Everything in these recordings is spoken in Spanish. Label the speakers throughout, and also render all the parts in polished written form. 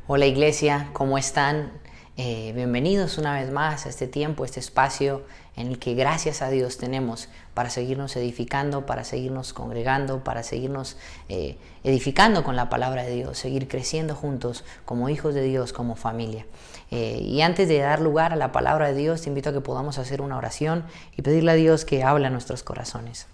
Speaker 1: Hola iglesia, ¿cómo están? Bienvenidos una vez más a este tiempo, este espacio en el que gracias a Dios tenemos para seguirnos edificando, para seguirnos congregando, para seguirnos edificando con la palabra de Dios, seguir creciendo juntos como hijos de Dios, como familia. Y antes de dar lugar a la palabra de Dios, te invito a que podamos hacer una oración y pedirle a Dios que hable a nuestros corazones,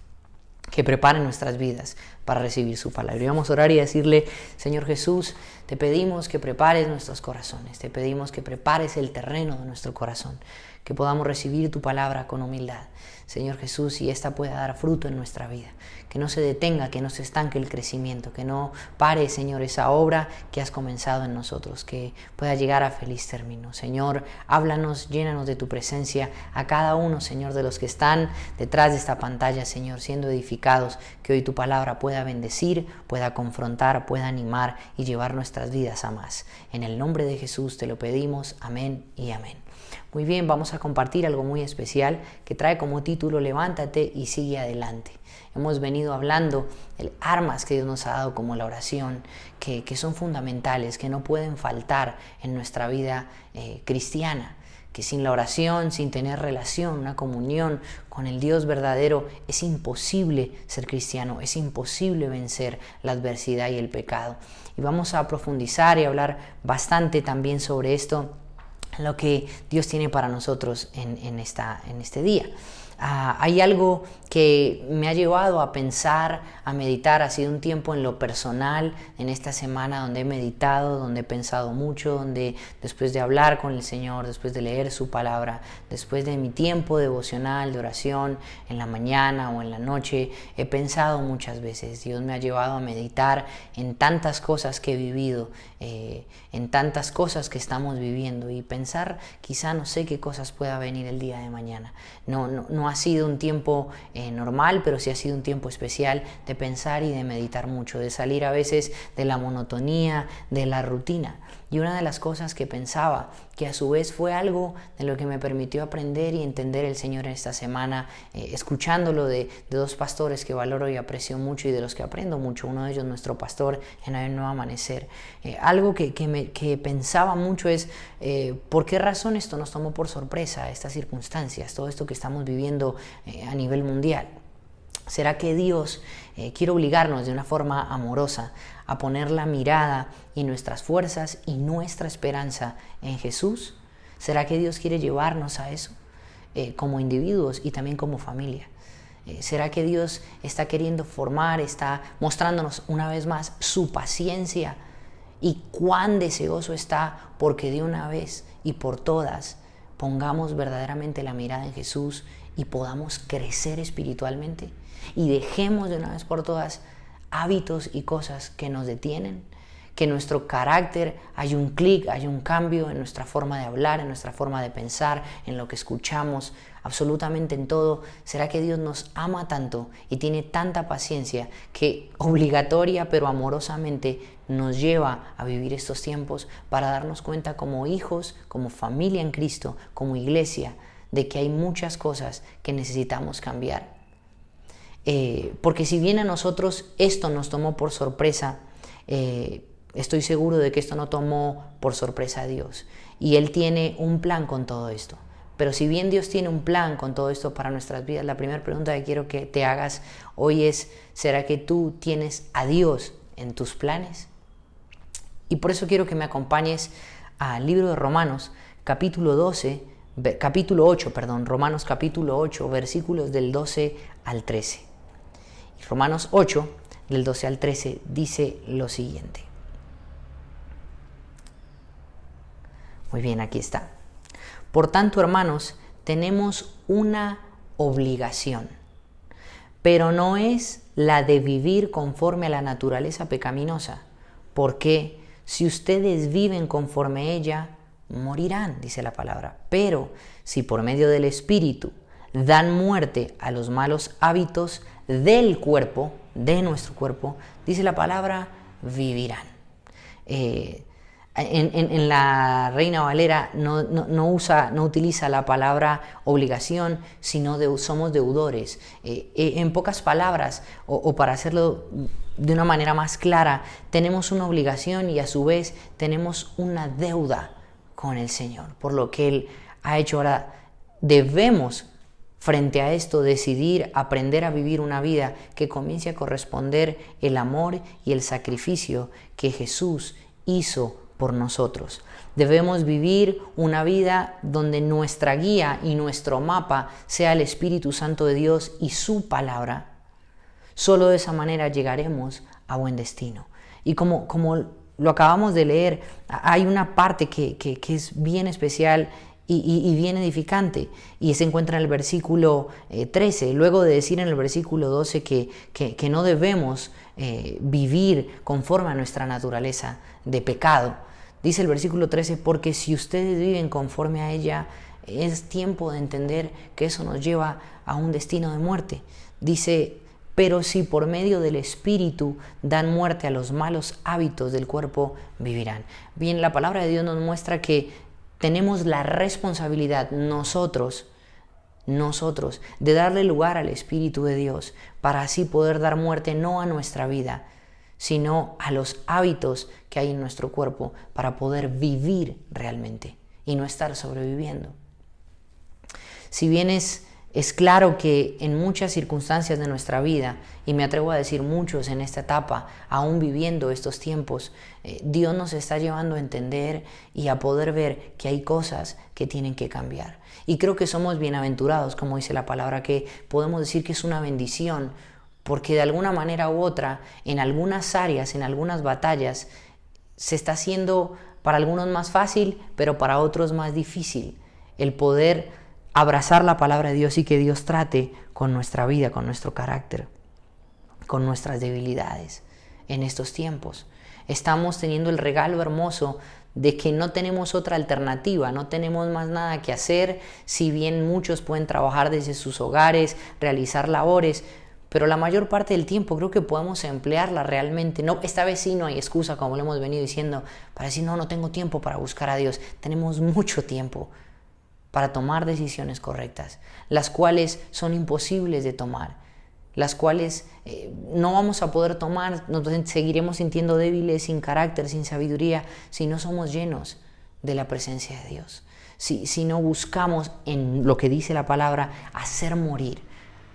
Speaker 1: que prepare nuestras vidas para recibir su palabra. Y vamos a orar y decirle: Señor Jesús, te pedimos que prepares nuestros corazones, te pedimos que prepares el terreno de nuestro corazón, que podamos recibir tu palabra con humildad, Señor Jesús, y esta pueda dar fruto en nuestra vida, que no se detenga, que no se estanque el crecimiento, que no pare, Señor, esa obra que has comenzado en nosotros, que pueda llegar a feliz término. Señor, háblanos, llénanos de tu presencia a cada uno, Señor, de los que están detrás de esta pantalla, Señor, siendo edificados, que hoy tu palabra pueda bendecir, pueda confrontar, pueda animar y llevar nuestras vidas a más. En el nombre de Jesús te lo pedimos, amén y amén. Muy bien, vamos a compartir algo muy especial que trae como título Levántate y sigue adelante. Hemos venido hablando de armas que Dios nos ha dado como la oración, que son fundamentales, que no pueden faltar en nuestra vida cristiana, que sin la oración, sin tener relación, una comunión con el Dios verdadero, es imposible ser cristiano, es imposible vencer la adversidad y el pecado. Y vamos a profundizar y hablar bastante también sobre esto, lo que Dios tiene para nosotros en este día. Hay algo que me ha llevado a pensar, a meditar. Ha sido un tiempo en lo personal, en esta semana donde he meditado, donde he pensado mucho, donde después de hablar con el Señor, después de leer su palabra, después de mi tiempo devocional, de oración, en la mañana o en la noche, he pensado muchas veces. Dios me ha llevado a meditar en tantas cosas que he vivido, en tantas cosas que estamos viviendo, y pensar, quizá no sé qué cosas pueda venir el día de mañana. No ha sido un tiempo normal, pero sí ha sido un tiempo especial de pensar y de meditar mucho, de salir a veces de la monotonía, de la rutina. Y una de las cosas que pensaba, que a su vez fue algo de lo que me permitió aprender y entender el Señor en esta semana, escuchándolo de dos pastores que valoro y aprecio mucho y de los que aprendo mucho. Uno de ellos, nuestro pastor en el Nuevo Amanecer. Algo que pensaba mucho es ¿por qué razón esto nos tomó por sorpresa, estas circunstancias, todo esto que estamos viviendo a nivel mundial? ¿Será que Dios quiere obligarnos de una forma amorosa a poner la mirada y nuestras fuerzas y nuestra esperanza en Jesús? ¿Será que Dios quiere llevarnos a eso como individuos y también como familia? ¿Será que Dios está queriendo formar, está mostrándonos una vez más su paciencia y cuán deseoso está porque de una vez y por todas pongamos verdaderamente la mirada en Jesús y podamos crecer espiritualmente y dejemos de una vez por todas hábitos y cosas que nos detienen, que en nuestro carácter hay un clic, hay un cambio en nuestra forma de hablar, en nuestra forma de pensar, en lo que escuchamos, absolutamente en todo? ¿Será que Dios nos ama tanto y tiene tanta paciencia que obligatoria pero amorosamente nos lleva a vivir estos tiempos para darnos cuenta como hijos, como familia en Cristo, como iglesia, de que hay muchas cosas que necesitamos cambiar? Porque si bien a nosotros esto nos tomó por sorpresa, estoy seguro de que esto no tomó por sorpresa a Dios, y Él tiene un plan con todo esto. Pero si bien Dios tiene un plan con todo esto para nuestras vidas, la primera pregunta que quiero que te hagas hoy es: ¿será que tú tienes a Dios en tus planes? Y por eso quiero que me acompañes al libro de Romanos, capítulo 8, Romanos capítulo 8, versículos del 12 al 13. Romanos 8, del 12 al 13, dice lo siguiente. Muy bien, aquí está. Por tanto, hermanos, tenemos una obligación, pero no es la de vivir conforme a la naturaleza pecaminosa, porque si ustedes viven conforme a ella, morirán, dice la palabra. Pero si por medio del Espíritu dan muerte a los malos hábitos del cuerpo, de nuestro cuerpo, dice la palabra, vivirán. En la Reina Valera no utiliza la palabra obligación, sino somos deudores. En pocas palabras, o para hacerlo de una manera más clara, tenemos una obligación y a su vez tenemos una deuda con el Señor, por lo que Él ha hecho. Ahora debemos, frente a esto, decidir aprender a vivir una vida que comience a corresponder el amor y el sacrificio que Jesús hizo por nosotros. Debemos vivir una vida donde nuestra guía y nuestro mapa sea el Espíritu Santo de Dios y su palabra. Solo de esa manera llegaremos a buen destino. Y como lo acabamos de leer, hay una parte que es bien especial y bien edificante, y se encuentra en el versículo 13, luego de decir en el versículo 12 que no debemos vivir conforme a nuestra naturaleza de pecado. Dice el versículo 13, porque si ustedes viven conforme a ella, es tiempo de entender que eso nos lleva a un destino de muerte. Dice, pero si por medio del Espíritu dan muerte a los malos hábitos del cuerpo, vivirán. Bien, la palabra de Dios nos muestra que tenemos la responsabilidad nosotros, de darle lugar al Espíritu de Dios para así poder dar muerte no a nuestra vida, sino a los hábitos que hay en nuestro cuerpo para poder vivir realmente y no estar sobreviviendo. Si bien es claro que en muchas circunstancias de nuestra vida, y me atrevo a decir muchos en esta etapa, aún viviendo estos tiempos, Dios nos está llevando a entender y a poder ver que hay cosas que tienen que cambiar. Y creo que somos bienaventurados, como dice la palabra, que podemos decir que es una bendición, porque de alguna manera u otra, en algunas áreas, en algunas batallas, se está haciendo para algunos más fácil, pero para otros más difícil, el poder abrazar la palabra de Dios y que Dios trate con nuestra vida, con nuestro carácter, con nuestras debilidades en estos tiempos. Estamos teniendo el regalo hermoso de que no tenemos otra alternativa, no tenemos más nada que hacer, si bien muchos pueden trabajar desde sus hogares, realizar labores, pero la mayor parte del tiempo creo que podemos emplearla realmente. No, esta vez sí no hay excusa, como lo hemos venido diciendo, para decir no tengo tiempo para buscar a Dios. Tenemos mucho tiempo para tomar decisiones correctas, las cuales son imposibles de tomar, las cuales no vamos a poder tomar, nos seguiremos sintiendo débiles, sin carácter, sin sabiduría, si no somos llenos de la presencia de Dios, si no buscamos en lo que dice la palabra, hacer morir.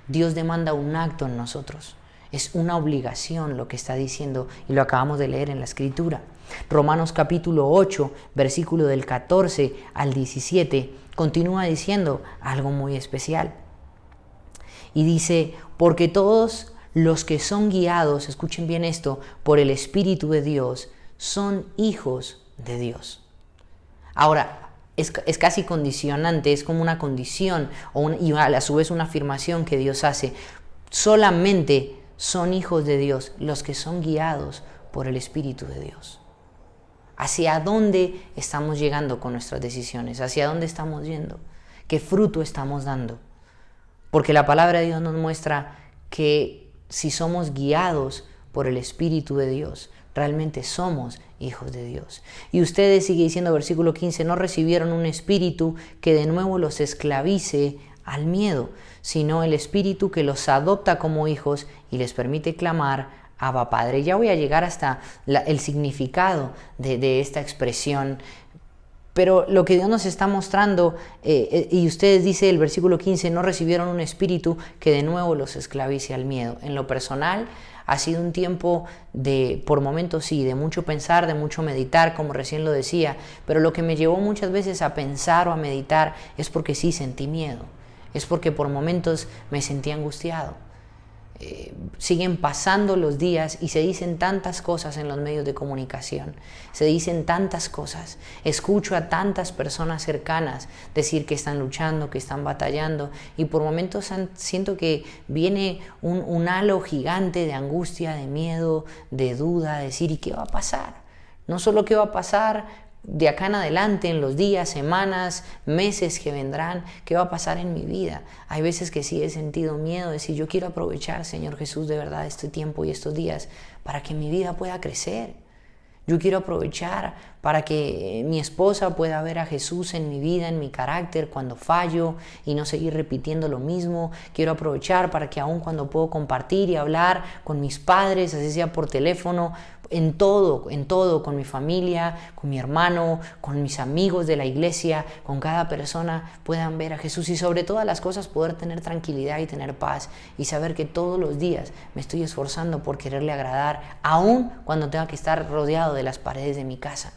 Speaker 1: Dios demanda un acto en nosotros. Es una obligación lo que está diciendo y lo acabamos de leer en la Escritura. Romanos capítulo 8, versículo del 14 al 17, continúa diciendo algo muy especial. Y dice, porque todos los que son guiados, escuchen bien esto, por el Espíritu de Dios, son hijos de Dios. Ahora, es casi condicionante, es como una condición y a su vez una afirmación que Dios hace. Solamente son hijos de Dios los que son guiados por el Espíritu de Dios. ¿Hacia dónde estamos llegando con nuestras decisiones? ¿Hacia dónde estamos yendo? ¿Qué fruto estamos dando? Porque la palabra de Dios nos muestra que si somos guiados por el Espíritu de Dios, realmente somos hijos de Dios. Y ustedes, sigue diciendo versículo 15, no recibieron un espíritu que de nuevo los esclavice al miedo, sino el Espíritu que los adopta como hijos y les permite clamar, Abba Padre. Ya voy a llegar hasta el significado de esta expresión, pero lo que Dios nos está mostrando, y ustedes, dice el versículo 15, no recibieron un espíritu que de nuevo los esclavice al miedo. En lo personal, ha sido un tiempo por momentos sí, de mucho pensar, de mucho meditar, como recién lo decía, pero lo que me llevó muchas veces a pensar o a meditar es porque sí sentí miedo, es porque por momentos me sentí angustiado. Siguen pasando los días y se dicen tantas cosas en los medios de comunicación, se dicen tantas cosas, escucho a tantas personas cercanas decir que están luchando, que están batallando, y por momentos siento que viene un halo gigante de angustia, de miedo, de duda, de decir ¿y qué va a pasar? No solo qué va a pasar de acá en adelante, en los días, semanas, meses que vendrán, ¿qué va a pasar en mi vida? Hay veces que sí he sentido miedo, de decir, yo quiero aprovechar, Señor Jesús, de verdad este tiempo y estos días para que mi vida pueda crecer. Yo quiero aprovechar para que mi esposa pueda ver a Jesús en mi vida, en mi carácter, cuando fallo y no seguir repitiendo lo mismo. Quiero aprovechar para que aun cuando puedo compartir y hablar con mis padres, así sea por teléfono, en todo, con mi familia, con mi hermano, con mis amigos de la iglesia, con cada persona, puedan ver a Jesús y sobre todas las cosas poder tener tranquilidad y tener paz y saber que todos los días me estoy esforzando por quererle agradar, aun cuando tenga que estar rodeado de las paredes de mi casa.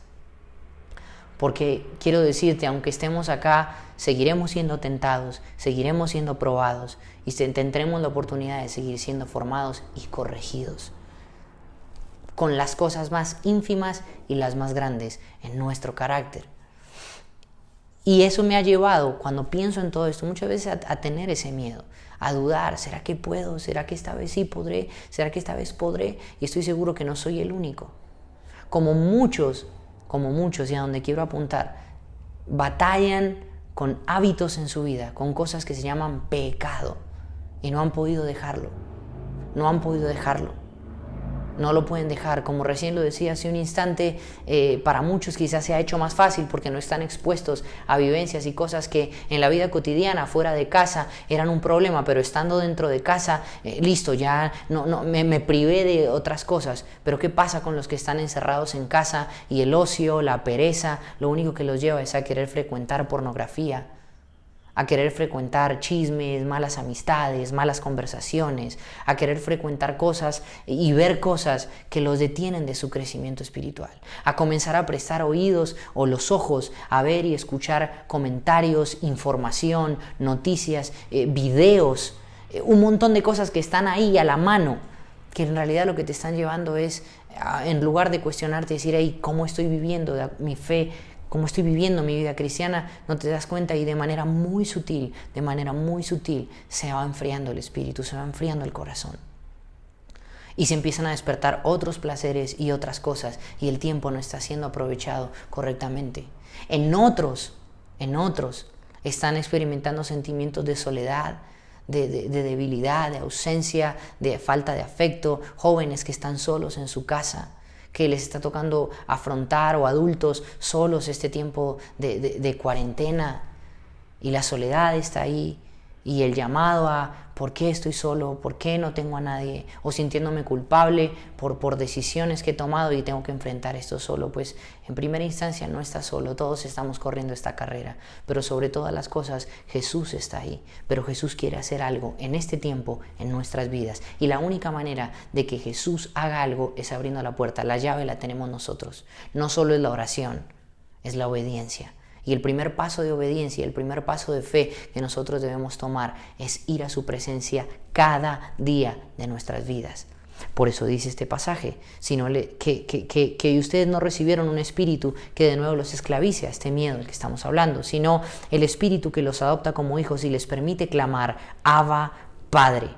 Speaker 1: Porque quiero decirte, aunque estemos acá, seguiremos siendo tentados, seguiremos siendo probados y tendremos la oportunidad de seguir siendo formados y corregidos con las cosas más ínfimas y las más grandes en nuestro carácter. Y eso me ha llevado, cuando pienso en todo esto, muchas veces a tener ese miedo, a dudar, ¿será que puedo? ¿Será que esta vez sí podré? ¿Será que esta vez podré? Y estoy seguro que no soy el único. Como muchos, y a donde quiero apuntar, batallan con hábitos en su vida, con cosas que se llaman pecado, y no han podido dejarlo. No lo pueden dejar, como recién lo decía hace un instante, para muchos quizás se ha hecho más fácil porque no están expuestos a vivencias y cosas que en la vida cotidiana, fuera de casa, eran un problema, pero estando dentro de casa, listo, ya me privé de otras cosas. Pero ¿qué pasa con los que están encerrados en casa y el ocio, la pereza, lo único que los lleva es a querer frecuentar pornografía, a querer frecuentar chismes, malas amistades, malas conversaciones, a querer frecuentar cosas y ver cosas que los detienen de su crecimiento espiritual, a comenzar a prestar oídos o los ojos a ver y escuchar comentarios, información, noticias, videos, un montón de cosas que están ahí a la mano, que en realidad lo que te están llevando es, en lugar de cuestionarte, decir, hey, ¿cómo estoy viviendo mi fe? ¿Cómo estoy viviendo mi vida cristiana? No te das cuenta y de manera muy sutil se va enfriando el espíritu, se va enfriando el corazón. Y se empiezan a despertar otros placeres y otras cosas y el tiempo no está siendo aprovechado correctamente. En otros están experimentando sentimientos de soledad, de debilidad, de ausencia, de falta de afecto, jóvenes que están solos en su casa, que les está tocando afrontar, o adultos solos este tiempo de cuarentena, y la soledad está ahí, y el llamado a ¿por qué estoy solo? ¿Por qué no tengo a nadie? O sintiéndome culpable por decisiones que he tomado y tengo que enfrentar esto solo. Pues en primera instancia no estás solo, todos estamos corriendo esta carrera, pero sobre todas las cosas Jesús está ahí, pero Jesús quiere hacer algo en este tiempo en nuestras vidas, y la única manera de que Jesús haga algo es abriendo la puerta. La llave la tenemos nosotros, no solo es la oración, es la obediencia. Y el primer paso de obediencia, el primer paso de fe que nosotros debemos tomar es ir a su presencia cada día de nuestras vidas. Por eso dice este pasaje, que ustedes no recibieron un espíritu que de nuevo los esclavice a este miedo del que estamos hablando, sino el espíritu que los adopta como hijos y les permite clamar, Abba, Padre.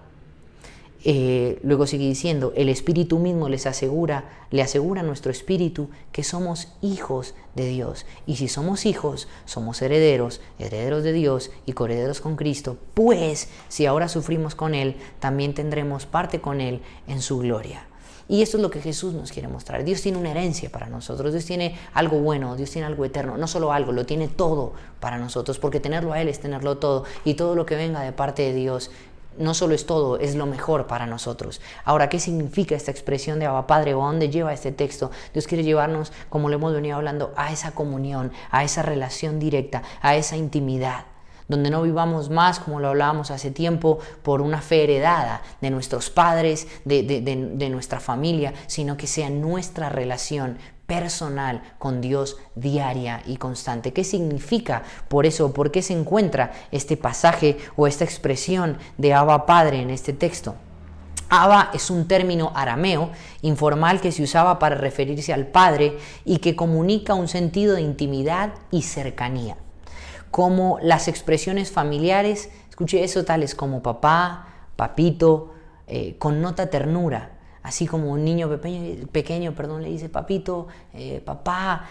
Speaker 1: Luego sigue diciendo, el Espíritu mismo le asegura a nuestro espíritu que somos hijos de Dios. Y si somos hijos, somos herederos de Dios y coherederos con Cristo. Pues si ahora sufrimos con Él, también tendremos parte con Él en su gloria. Y esto es lo que Jesús nos quiere mostrar. Dios tiene una herencia para nosotros, Dios tiene algo bueno, Dios tiene algo eterno, no solo algo, lo tiene todo para nosotros, porque tenerlo a Él es tenerlo todo, y todo lo que venga de parte de Dios no solo es todo, es lo mejor para nosotros. Ahora, ¿qué significa esta expresión de Abba Padre, o a dónde lleva este texto? Dios quiere llevarnos, como lo hemos venido hablando, a esa comunión, a esa relación directa, a esa intimidad, donde no vivamos más, como lo hablábamos hace tiempo, por una fe heredada de nuestros padres, de nuestra familia, sino que sea nuestra relación personal con Dios, diaria y constante. ¿Qué significa por eso? ¿Por qué se encuentra este pasaje o esta expresión de Abba Padre en este texto? Abba es un término arameo informal que se usaba para referirse al Padre y que comunica un sentido de intimidad y cercanía. Como las expresiones familiares, escuche eso, tales como papá, papito, connota ternura. Así como un niño pequeño, le dice papito, papá,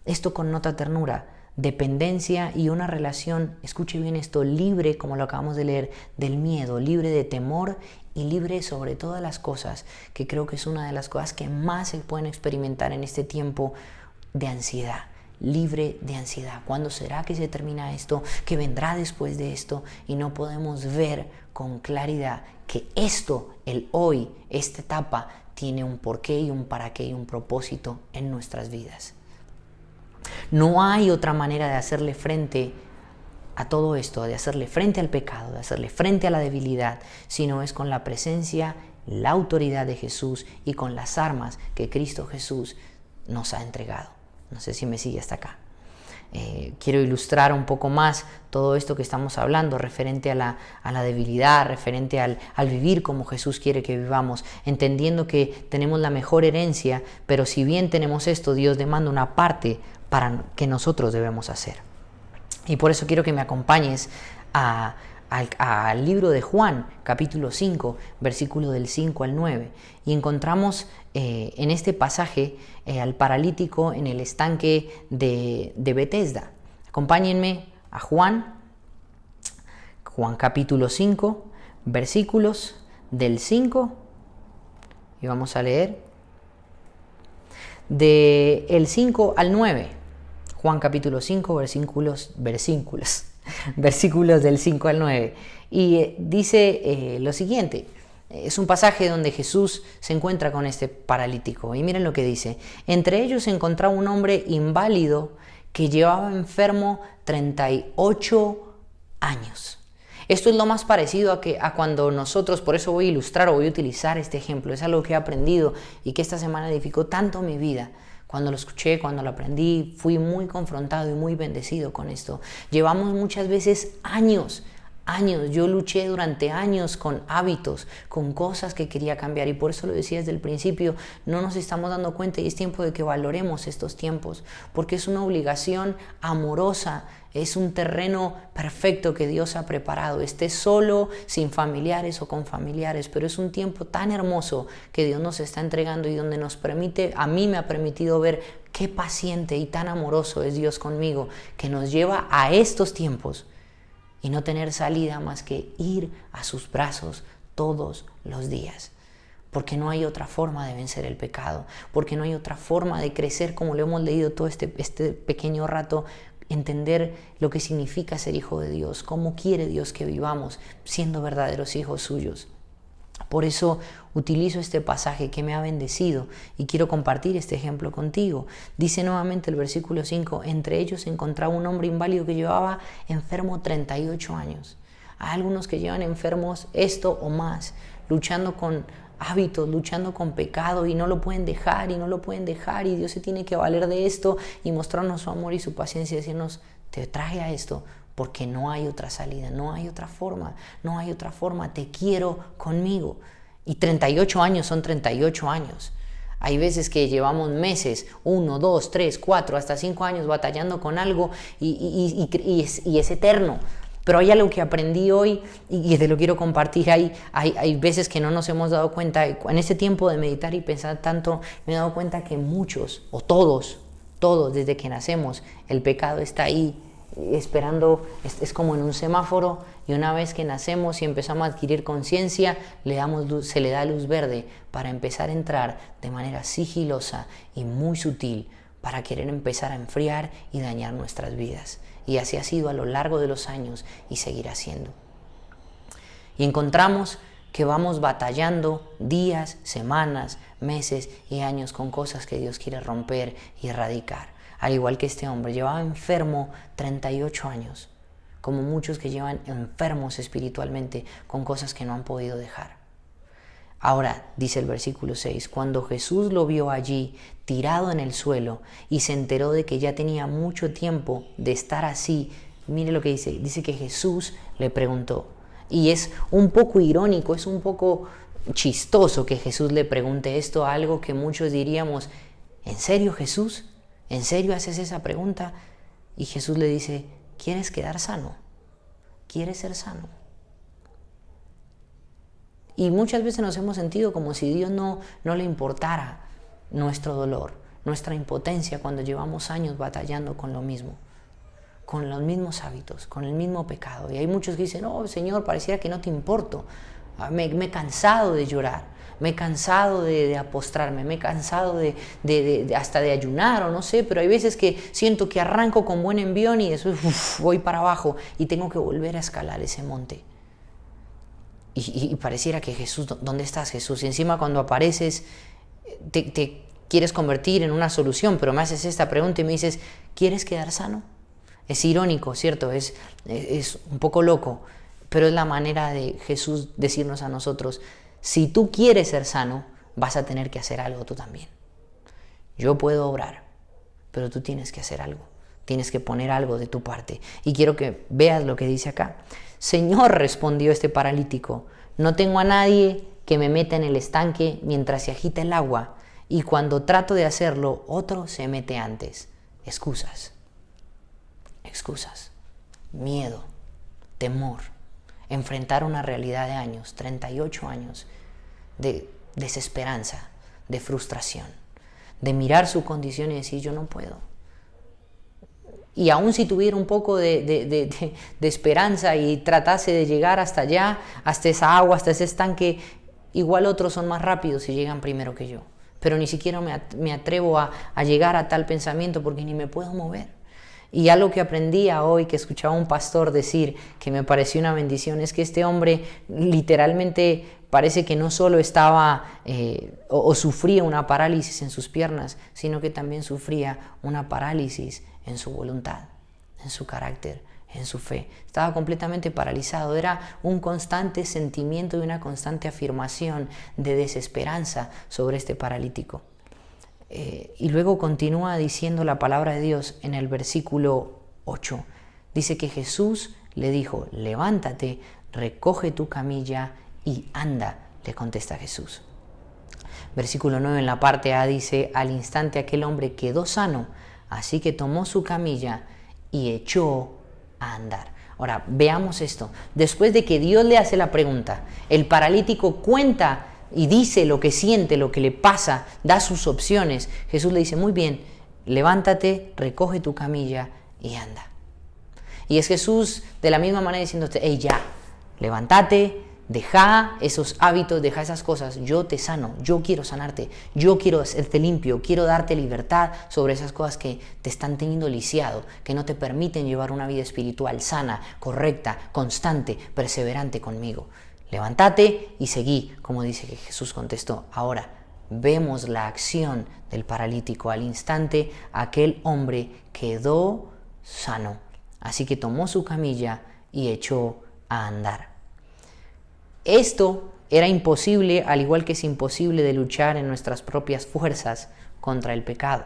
Speaker 1: esto connota ternura, dependencia y una relación, escuche bien esto, libre, como lo acabamos de leer, del miedo, libre de temor y libre sobre todas las cosas, que creo que es una de las cosas que más se pueden experimentar en este tiempo de ansiedad. Libre de ansiedad. ¿Cuándo será que se termina esto? ¿Qué vendrá después de esto? Y no podemos ver con claridad que esto, el hoy, esta etapa, tiene un porqué y un para qué y un propósito en nuestras vidas. No hay otra manera de hacerle frente a todo esto, de hacerle frente al pecado, de hacerle frente a la debilidad, sino es con la presencia, la autoridad de Jesús y con las armas que Cristo Jesús nos ha entregado. No sé si me sigue hasta acá. Quiero ilustrar un poco más todo esto que estamos hablando referente a la debilidad, referente al vivir como Jesús quiere que vivamos, entendiendo que tenemos la mejor herencia, pero si bien tenemos esto, Dios demanda una parte para que nosotros debemos hacer. Y por eso quiero que me acompañes al libro de Juan, capítulo 5, versículo del 5 al 9. Y encontramos en este pasaje al paralítico en el estanque de Betesda. Acompáñenme a Juan capítulo 5, versículos del 5, y vamos a leer del 5 al 9. Juan capítulo 5, versículos del 5 al 9. Y dice lo siguiente. Es un pasaje donde Jesús se encuentra con este paralítico. Y miren lo que dice. Entre ellos se encontraba un hombre inválido que llevaba enfermo 38 años. Esto es lo más parecido a cuando nosotros, por eso voy a ilustrar o voy a utilizar este ejemplo. Es algo que he aprendido y que esta semana edificó tanto mi vida. Cuando lo escuché, cuando lo aprendí, fui muy confrontado y muy bendecido con esto. Llevamos muchas veces años. Yo luché durante años con hábitos, con cosas que quería cambiar, y por eso lo decía desde el principio, no nos estamos dando cuenta y es tiempo de que valoremos estos tiempos, porque es una obligación amorosa, es un terreno perfecto que Dios ha preparado, esté solo, sin familiares o con familiares, pero es un tiempo tan hermoso que Dios nos está entregando y donde nos permite, a mí me ha permitido ver qué paciente y tan amoroso es Dios conmigo, que nos lleva a estos tiempos y no tener salida más que ir a sus brazos todos los días. Porque no hay otra forma de vencer el pecado, porque no hay otra forma de crecer, como lo hemos leído todo este pequeño rato, entender lo que significa ser hijo de Dios, cómo quiere Dios que vivamos siendo verdaderos hijos suyos. Por eso utilizo este pasaje que me ha bendecido y quiero compartir este ejemplo contigo. Dice nuevamente el versículo 5, entre ellos se encontraba un hombre inválido que llevaba enfermo 38 años. Hay algunos que llevan enfermos esto o más, luchando con hábitos, luchando con pecado y no lo pueden dejar y Dios se tiene que valer de esto y mostrarnos su amor y su paciencia y decirnos, te traje a esto porque no hay otra salida, no hay otra forma, te quiero conmigo. Y 38 años son 38 años. Hay veces que llevamos meses, 1, 2, 3, 4, hasta 5 años batallando con algo y es eterno. Pero hay algo que aprendí hoy y te lo quiero compartir. Hay veces que no nos hemos dado cuenta. En este tiempo de meditar y pensar tanto, me he dado cuenta que muchos, o todos, desde que nacemos, el pecado está ahí esperando, es como en un semáforo, y una vez que nacemos y empezamos a adquirir conciencia, se le da luz verde para empezar a entrar de manera sigilosa y muy sutil para querer empezar a enfriar y dañar nuestras vidas. Y así ha sido a lo largo de los años y seguirá siendo. Y encontramos que vamos batallando días, semanas, meses y años con cosas que Dios quiere romper y erradicar. Al igual que este hombre, llevaba enfermo 38 años, como muchos que llevan enfermos espiritualmente con cosas que no han podido dejar. Ahora, dice el versículo 6, cuando Jesús lo vio allí, tirado en el suelo, y se enteró de que ya tenía mucho tiempo de estar así, mire lo que dice que Jesús le preguntó. Y es un poco irónico, es un poco chistoso que Jesús le pregunte esto, a algo que muchos diríamos, ¿en serio, Jesús? ¿En serio haces esa pregunta? Y Jesús le dice, ¿quieres quedar sano? ¿Quieres ser sano? Y muchas veces nos hemos sentido como si Dios no le importara nuestro dolor, nuestra impotencia cuando llevamos años batallando con lo mismo, con los mismos hábitos, con el mismo pecado. Y hay muchos que dicen, oh Señor, pareciera que no te importo. Me he cansado de llorar, me he cansado de apostrarme, me he cansado hasta de ayunar o no sé, pero hay veces que siento que arranco con buen envión y después voy para abajo y tengo que volver a escalar ese monte. Y pareciera que Jesús, ¿dónde estás, Jesús? Y encima cuando apareces te quieres convertir en una solución, pero me haces esta pregunta y me dices, ¿quieres quedar sano? Es irónico, ¿cierto? Es un poco loco, pero es la manera de Jesús decirnos a nosotros, si tú quieres ser sano, vas a tener que hacer algo tú también. Yo puedo obrar, pero tú tienes que hacer algo. Tienes que poner algo de tu parte. Y quiero que veas lo que dice acá. Señor, respondió este paralítico, no tengo a nadie que me meta en el estanque mientras se agita el agua, y cuando trato de hacerlo, otro se mete antes. Excusas, miedo, temor, enfrentar una realidad de años, 38 años, de desesperanza, de frustración, de mirar su condición y decir, yo no puedo. Y aun si tuviera un poco de esperanza y tratase de llegar hasta allá, hasta esa agua, hasta ese estanque, igual otros son más rápidos y llegan primero que yo. Pero ni siquiera me atrevo a llegar a tal pensamiento porque ni me puedo mover. Y algo que aprendía hoy, que escuchaba a un pastor decir, que me pareció una bendición, es que este hombre literalmente parece que no solo estaba o sufría una parálisis en sus piernas, sino que también sufría una parálisis en su voluntad, en su carácter, en su fe. Estaba completamente paralizado. Era un constante sentimiento y una constante afirmación de desesperanza sobre este paralítico. Y luego continúa diciendo la palabra de Dios en el versículo 8. Dice que Jesús le dijo, levántate, recoge tu camilla y anda, le contesta Jesús. Versículo 9 en la parte A dice, al instante aquel hombre quedó sano, así que tomó su camilla y echó a andar. Ahora, veamos esto. Después de que Dios le hace la pregunta, el paralítico cuenta y dice lo que siente, lo que le pasa, da sus opciones. Jesús le dice, muy bien, levántate, recoge tu camilla y anda. Y es Jesús de la misma manera diciéndote, hey, ya, levántate, deja esos hábitos, deja esas cosas, yo te sano, yo quiero sanarte, yo quiero hacerte limpio, quiero darte libertad sobre esas cosas que te están teniendo lisiado, que no te permiten llevar una vida espiritual sana, correcta, constante, perseverante conmigo. Levántate y seguí, como dice que Jesús contestó. Ahora, vemos la acción del paralítico. Al instante, aquel hombre quedó sano. Así que tomó su camilla y echó a andar. Esto era imposible, al igual que es imposible de luchar en nuestras propias fuerzas contra el pecado.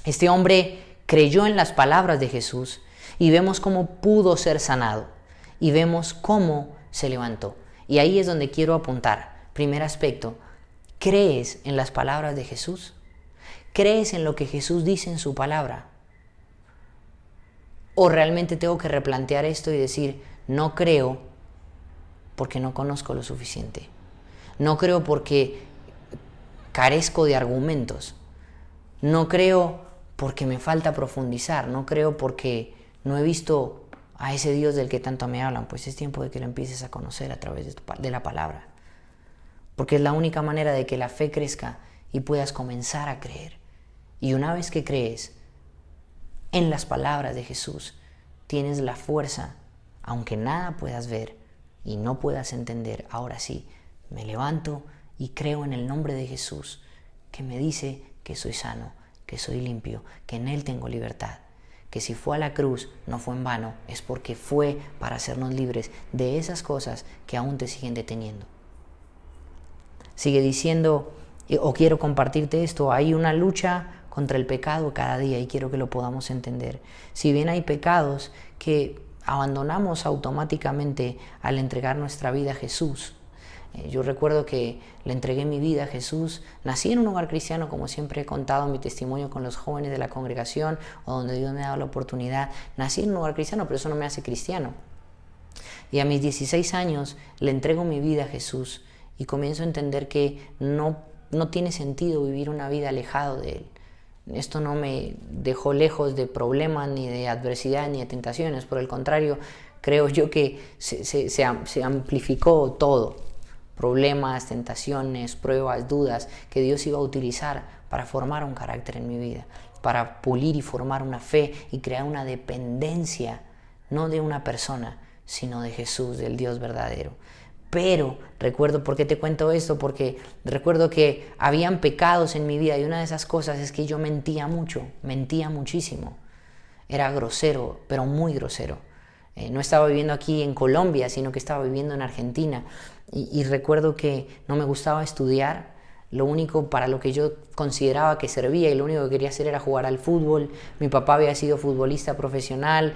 Speaker 1: Este hombre creyó en las palabras de Jesús y vemos cómo pudo ser sanado y vemos cómo se levantó. Y ahí es donde quiero apuntar. Primer aspecto, ¿crees en las palabras de Jesús? ¿Crees en lo que Jesús dice en su palabra? ¿O realmente tengo que replantear esto y decir, no creo porque no conozco lo suficiente? No creo porque carezco de argumentos. No creo porque me falta profundizar. No creo porque no he visto a ese Dios del que tanto me hablan. Pues es tiempo de que lo empieces a conocer a través de la palabra. Porque es la única manera de que la fe crezca y puedas comenzar a creer. Y una vez que crees en las palabras de Jesús, tienes la fuerza, aunque nada puedas ver y no puedas entender. Ahora sí, me levanto y creo en el nombre de Jesús, que me dice que soy sano, que soy limpio, que en Él tengo libertad. Que si fue a la cruz no fue en vano, es porque fue para hacernos libres de esas cosas que aún te siguen deteniendo. Sigue diciendo, o quiero compartirte esto, hay una lucha contra el pecado cada día y quiero que lo podamos entender. Si bien hay pecados que abandonamos automáticamente al entregar nuestra vida a Jesús. Yo recuerdo que le entregué mi vida a Jesús. Nací en un hogar cristiano, como siempre he contado mi testimonio con los jóvenes de la congregación o donde Dios me ha dado la oportunidad. Nací en un hogar cristiano, pero eso no me hace cristiano. Y a mis 16 años le entrego mi vida a Jesús y comienzo a entender que no tiene sentido vivir una vida alejado de Él. Esto no me dejó lejos de problemas, ni de adversidad, ni de tentaciones. Por el contrario, creo yo que se amplificó todo. problemas, tentaciones, pruebas, dudas que Dios iba a utilizar para formar un carácter en mi vida, para pulir y formar una fe y crear una dependencia, no de una persona, sino de Jesús, del Dios verdadero. Pero recuerdo, ¿por qué te cuento esto? Porque recuerdo que habían pecados en mi vida y una de esas cosas es que yo mentía mucho, mentía muchísimo. Era grosero, pero muy grosero. No estaba viviendo aquí en Colombia, sino que estaba viviendo en Argentina. Y recuerdo que no me gustaba estudiar. Lo único para lo que yo consideraba que servía y lo único que quería hacer era jugar al fútbol. Mi papá había sido futbolista profesional,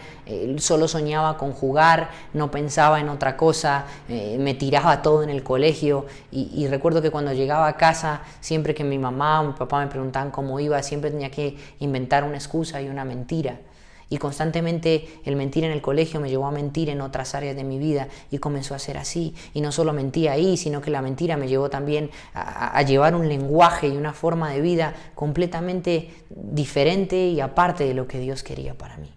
Speaker 1: solo soñaba con jugar, no pensaba en otra cosa, me tiraba todo en el colegio y recuerdo que cuando llegaba a casa, siempre que mi mamá o mi papá me preguntaban cómo iba, siempre tenía que inventar una excusa y una mentira. Y constantemente el mentir en el colegio me llevó a mentir en otras áreas de mi vida y comenzó a ser así. Y no solo mentía ahí, sino que la mentira me llevó también a llevar un lenguaje y una forma de vida completamente diferente y aparte de lo que Dios quería para mí.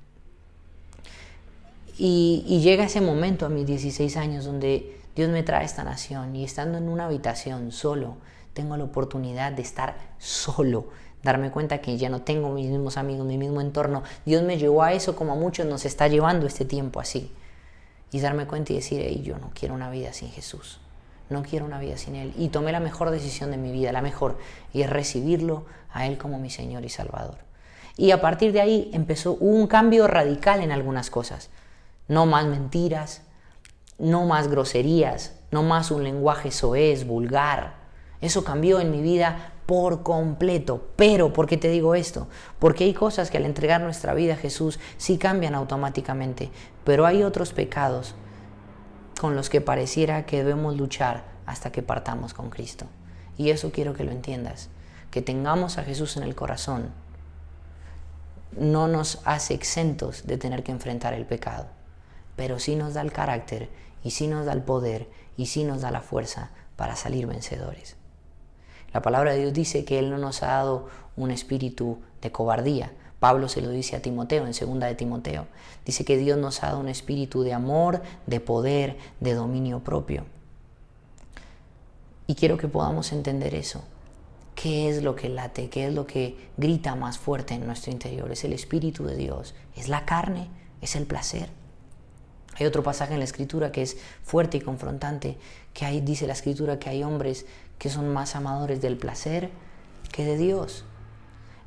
Speaker 1: Y llega ese momento a mis 16 años donde Dios me trae esta nación y estando en una habitación solo, tengo la oportunidad de estar solo, darme cuenta que ya no tengo mis mismos amigos, mi mismo entorno. Dios me llevó a eso como a muchos nos está llevando este tiempo así. Y darme cuenta y decir, hey, yo no quiero una vida sin Jesús. No quiero una vida sin Él. Y tomé la mejor decisión de mi vida, la mejor. Y es recibirlo a Él como mi Señor y Salvador. Y a partir de ahí hubo un cambio radical en algunas cosas. No más mentiras, no más groserías, no más un lenguaje soez, vulgar. Eso cambió en mi vida por completo. Pero, ¿por qué te digo esto? Porque hay cosas que al entregar nuestra vida a Jesús sí cambian automáticamente, pero hay otros pecados con los que pareciera que debemos luchar hasta que partamos con Cristo. Y eso quiero que lo entiendas, que tengamos a Jesús en el corazón no nos hace exentos de tener que enfrentar el pecado, pero sí nos da el carácter y sí nos da el poder y sí nos da la fuerza para salir vencedores. La palabra de Dios dice que Él no nos ha dado un espíritu de cobardía. Pablo se lo dice a Timoteo en 2 de Timoteo. Dice que Dios nos ha dado un espíritu de amor, de poder, de dominio propio. Y quiero que podamos entender eso. ¿Qué es lo que late? ¿Qué es lo que grita más fuerte en nuestro interior? Es el Espíritu de Dios. ¿Es la carne? ¿Es el placer? Hay otro pasaje en la Escritura que es fuerte y confrontante, que ahí dice la Escritura que hay hombres que son más amadores del placer que de Dios.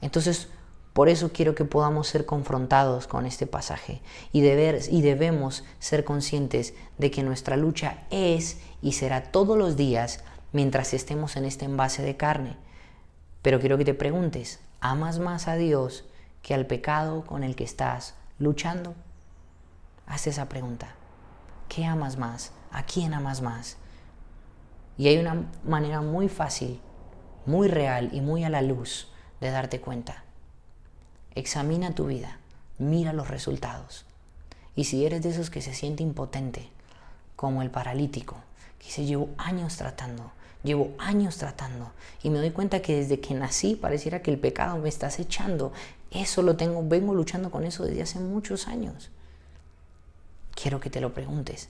Speaker 1: Entonces, por eso quiero que podamos ser confrontados con este pasaje y debemos ser conscientes de que nuestra lucha es y será todos los días mientras estemos en este envase de carne. Pero quiero que te preguntes, ¿amas más a Dios que al pecado con el que estás luchando? Haz esa pregunta. ¿Qué amas más? ¿A quién amas más? Y hay una manera muy fácil, muy real y muy a la luz de darte cuenta. Examina tu vida, mira los resultados. Y si eres de esos que se siente impotente, como el paralítico, que dice, llevo años tratando, y me doy cuenta que desde que nací pareciera que el pecado me está acechando. Vengo luchando con eso desde hace muchos años. Quiero que te lo preguntes.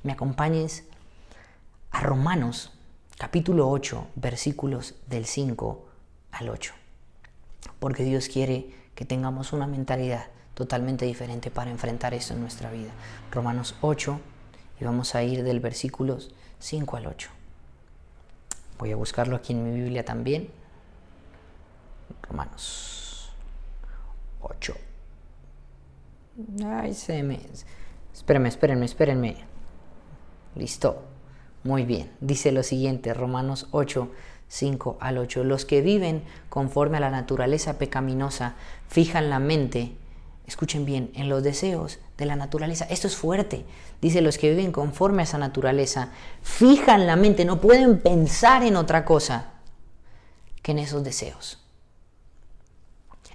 Speaker 1: Me acompañes a Romanos, capítulo 8, versículos del 5 al 8. Porque Dios quiere que tengamos una mentalidad totalmente diferente para enfrentar esto en nuestra vida. Romanos 8, y vamos a ir del versículos 5 al 8. Voy a buscarlo aquí en mi Biblia también. Romanos 8. Ay, Espérenme. Listo. Muy bien. Dice lo siguiente, Romanos 8, 5 al 8. Los que viven conforme a la naturaleza pecaminosa fijan la mente, escuchen bien, en los deseos de la naturaleza. Esto es fuerte. Dice, los que viven conforme a esa naturaleza fijan la mente, no pueden pensar en otra cosa que en esos deseos.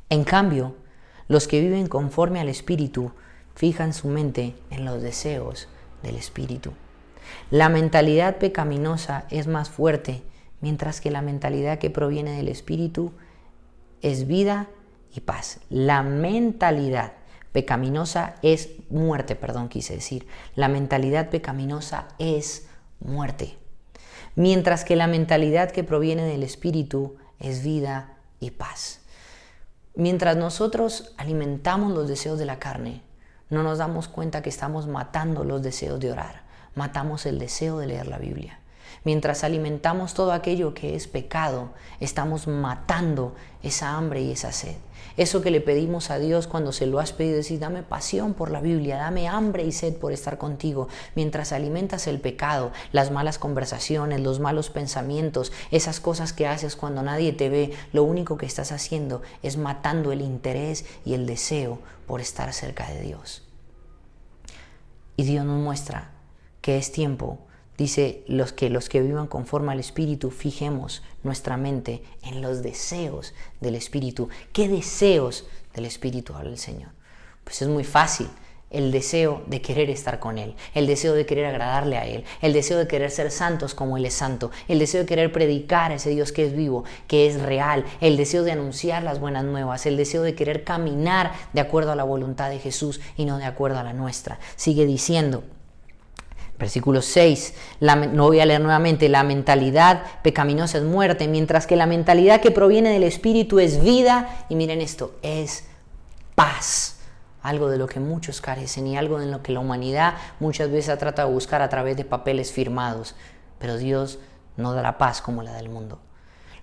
Speaker 1: En cambio, los que viven conforme al Espíritu fijan su mente en los deseos del Espíritu. La mentalidad pecaminosa es más fuerte, mientras que la mentalidad que proviene del Espíritu es vida y paz. La mentalidad pecaminosa es muerte, La mentalidad pecaminosa es muerte. mientras que la mentalidad que proviene del Espíritu es vida y paz. Mientras nosotros alimentamos los deseos de la carne, no nos damos cuenta que estamos matando los deseos de orar, matamos el deseo de leer la Biblia. Mientras alimentamos todo aquello que es pecado, estamos matando esa hambre y esa sed. Eso que le pedimos a Dios cuando se lo has pedido, decir, dame pasión por la Biblia, dame hambre y sed por estar contigo. Mientras alimentas el pecado, las malas conversaciones, los malos pensamientos, esas cosas que haces cuando nadie te ve, lo único que estás haciendo es matando el interés y el deseo por estar cerca de Dios. Y Dios nos muestra que es tiempo. Dice los que vivan conforme al Espíritu, fijemos nuestra mente en los deseos del Espíritu. ¿Qué deseos del Espíritu habla el Señor? Pues es muy fácil. El deseo de querer estar con Él, el deseo de querer agradarle a Él, el deseo de querer ser santos como Él es santo, el deseo de querer predicar a ese Dios que es vivo, que es real, el deseo de anunciar las buenas nuevas, el deseo de querer caminar de acuerdo a la voluntad de Jesús y no de acuerdo a la nuestra. Sigue diciendo, versículo 6, no voy a leer nuevamente, la mentalidad pecaminosa es muerte, mientras que la mentalidad que proviene del Espíritu es vida, y miren esto, es paz. Algo de lo que muchos carecen y algo en lo que la humanidad muchas veces trata de buscar a través de papeles firmados, pero Dios no dará paz como la del mundo.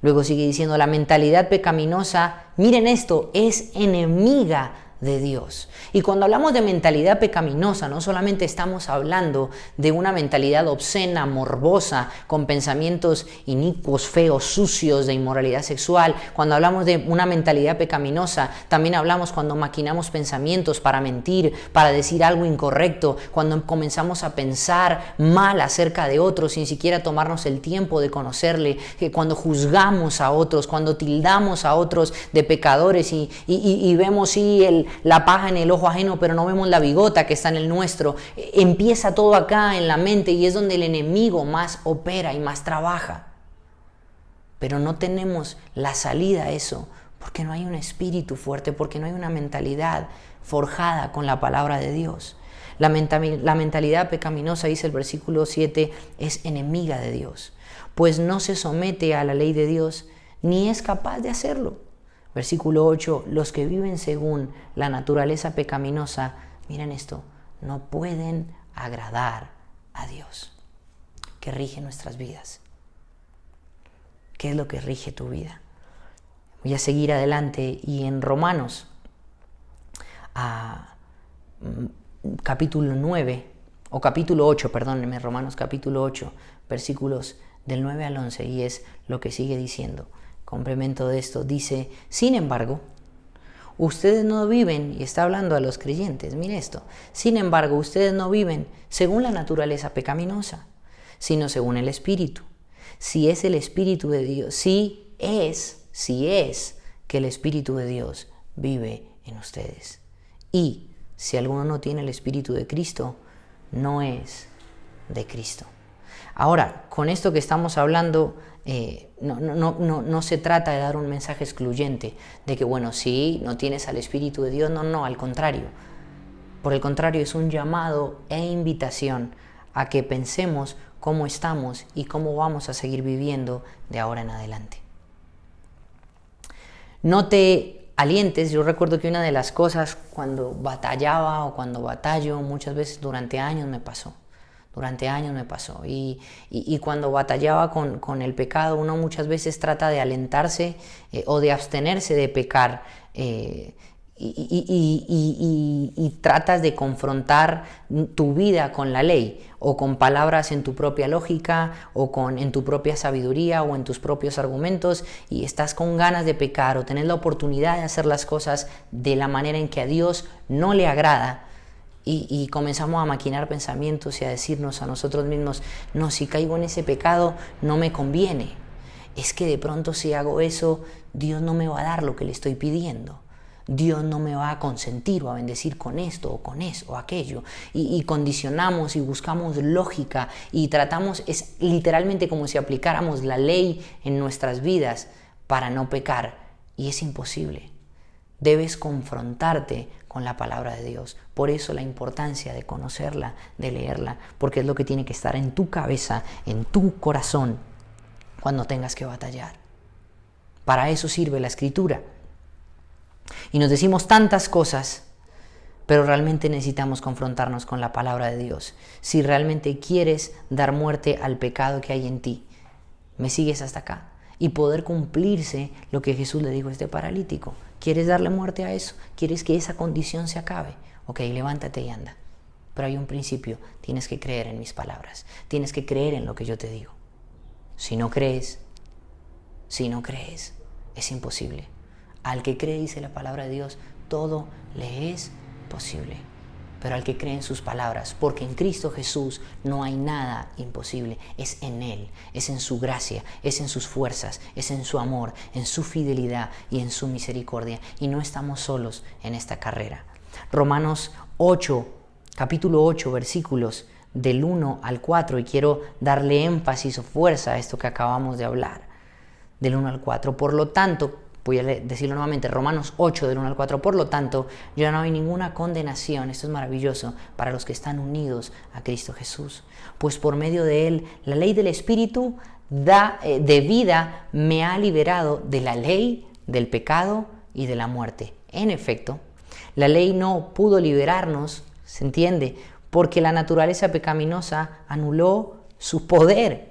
Speaker 1: Luego sigue diciendo, la mentalidad pecaminosa, miren esto, es enemiga de Dios. Y cuando hablamos de mentalidad pecaminosa, no solamente estamos hablando de una mentalidad obscena, morbosa, con pensamientos inicuos, feos, sucios, de inmoralidad sexual. Cuando hablamos de una mentalidad pecaminosa, también hablamos cuando maquinamos pensamientos para mentir, para decir algo incorrecto, cuando comenzamos a pensar mal acerca de otros sin siquiera tomarnos el tiempo de conocerle, cuando juzgamos a otros, cuando tildamos a otros de pecadores y vemos la paja en el ojo ajeno, pero no vemos la bigota que está en el nuestro. Empieza todo acá en la mente y es donde el enemigo más opera y más trabaja. Pero no tenemos la salida a eso porque no hay un espíritu fuerte, porque no hay una mentalidad forjada con la palabra de Dios. La mentalidad pecaminosa, dice el versículo 7, es enemiga de Dios, pues no se somete a la ley de Dios ni es capaz de hacerlo. Versículo 8, los que viven según la naturaleza pecaminosa, miren esto, no pueden agradar a Dios. ¿Qué rige nuestras vidas? ¿Qué es lo que rige tu vida? Voy a seguir adelante y en Romanos, capítulo 9, o capítulo 8, perdónenme, Romanos capítulo 8, versículos del 9 al 11, y es lo que sigue diciendo. Complemento de esto, dice, sin embargo, ustedes no viven, y está hablando a los creyentes, mire esto, sin embargo, ustedes no viven según la naturaleza pecaminosa, sino según el Espíritu. Si es el Espíritu de Dios, si es que el Espíritu de Dios vive en ustedes. Y si alguno no tiene el Espíritu de Cristo, no es de Cristo. Ahora, con esto que estamos hablando, no se trata de dar un mensaje excluyente de que, bueno, sí, no tienes al Espíritu de Dios. No, al contrario. Por el contrario, es un llamado e invitación a que pensemos cómo estamos y cómo vamos a seguir viviendo de ahora en adelante. No te alientes. Yo recuerdo que una de las cosas cuando batallaba o cuando batallo, muchas veces durante años me pasó. Y cuando batallaba con el pecado, uno muchas veces trata de alentarse o de abstenerse de pecar y tratas de confrontar tu vida con la ley o con palabras en tu propia lógica o en tu propia sabiduría o en tus propios argumentos, y estás con ganas de pecar o tenés la oportunidad de hacer las cosas de la manera en que a Dios no le agrada. Y comenzamos a maquinar pensamientos y a decirnos a nosotros mismos, no, si caigo en ese pecado no me conviene. Es que de pronto si hago eso, Dios no me va a dar lo que le estoy pidiendo. Dios no me va a consentir o a bendecir con esto o con eso o aquello. Y condicionamos y buscamos lógica y tratamos, es literalmente como si aplicáramos la ley en nuestras vidas para no pecar. Y es imposible. Debes confrontarte con la palabra de Dios. Por eso la importancia de conocerla, de leerla, porque es lo que tiene que estar en tu cabeza, en tu corazón. cuando tengas que batallar. Para eso sirve la Escritura. Y nos decimos tantas cosas, pero realmente necesitamos confrontarnos con la palabra de Dios. Si realmente quieres dar muerte al pecado que hay en ti, me sigues hasta acá. Y poder cumplirse lo que Jesús le dijo a este paralítico. ¿Quieres darle muerte a eso? ¿Quieres que esa condición se acabe? Ok, levántate y anda. Pero hay un principio, tienes que creer en mis palabras. Tienes que creer en lo que yo te digo. Si no crees, es imposible. Al que cree, dice la palabra de Dios, todo le es posible. Pero al que cree en sus palabras, porque en Cristo Jesús no hay nada imposible. Es en Él, es en su gracia, es en sus fuerzas, es en su amor, en su fidelidad y en su misericordia. Y no estamos solos en esta carrera. Romanos 8, capítulo 8, versículos del 1 al 4. Y quiero darle énfasis o fuerza a esto que acabamos de hablar. Del 1 al 4. Por lo tanto, voy a decirlo nuevamente, Romanos 8 del 1 al 4, por lo tanto, ya no hay ninguna condenación, esto es maravilloso, para los que están unidos a Cristo Jesús. Pues por medio de Él, la ley del Espíritu de vida me ha liberado de la ley, del pecado y de la muerte. En efecto, la ley no pudo liberarnos, ¿se entiende? Porque la naturaleza pecaminosa anuló su poder.